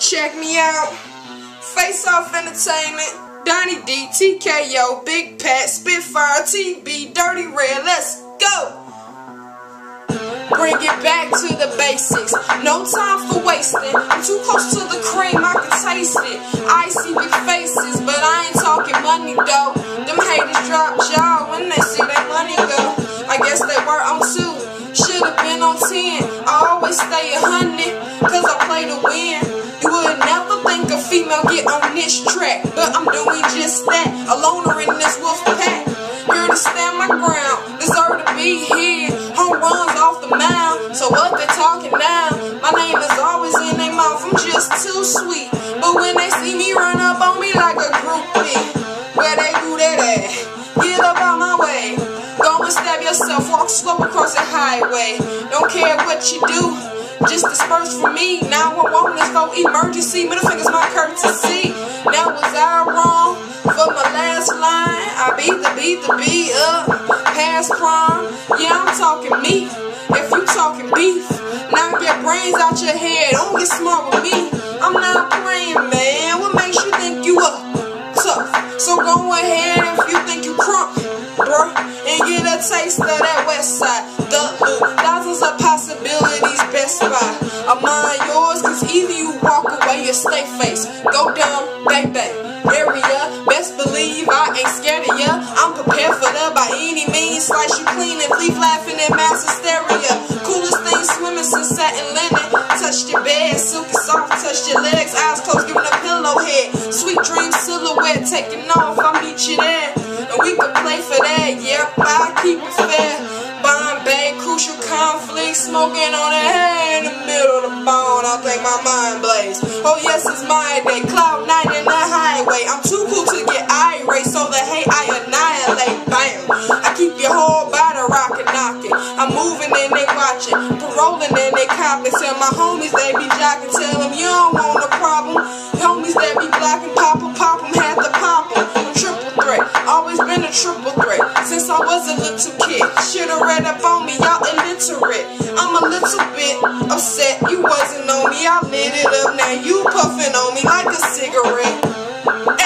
Check me out. Face Off Entertainment, Donnie D, TKO, Big Pat, Spitfire, TB, Dirty Red, let's go! Bring it back to the basics, no time for wasting. I'm too close to the cream, I can taste it. I see big faces, but I ain't talking money though. Them haters drop jaw when they see their money go. I guess they were on 2, should've been on 10. I always stay 100, cause I play to win. You would never think a female get on this track, but I'm doing just that, a loner in this wolf pack. Here to stand my ground, deserve to be here. Home runs off the mound, so what they talking now? My name is always in their mouth, I'm just too sweet. But when they see me run up on me like a groupie, where they do that at? Get up out my way. Go and stab yourself, walk slow across the highway. Don't care what you do, just disperse from me. 911 is for emergency, middle finger's my courtesy. Now was I wrong for my last line? I beat the up, past crime. Yeah, I'm talking meat. If you talking beef, knock your brains out your head. Don't get smart with me. I'm not playing, man. What makes you think you up? Tough. So go ahead if you think you crunk, bruh, and get a taste of that west side. The loop, thousands of possibilities, best buy. I'm mine yours, cause either you walk away or stay face. Go down, back area. Best believe I ain't scared of ya. I'm prepared for the by any means. Slice you clean and leave laughing in mass hysteria. Coolest thing swimming since satin linen. Touched your bed, silky soft, touched your legs, eyes closed, giving a pillow head. Sweet dream silhouette, taking off, I'll meet you there. And we could play for that, yep, I keep it fair. Bombay, crucial conflict, smoking on the head in the middle of the bone. I think my mind blaze. Oh yes, it's my day, cloud 9 in the highway. I'm too cool to get irate, so the hate I annihilate. Bam, I keep your whole body rockin', knockin'. I'm moving and they watching, paroling and they copping. Tell my homies they be jocking, tell them you don't want a problem. Homies that be blocking, pop 'em, had to pop 'em. I'm triple threat, always been a triple threat since I was a little kid. Should've read up on me, y'all illiterate. I'm a little bit upset you wasn't on me. I lit it up, now you puffing on me like a cigarette.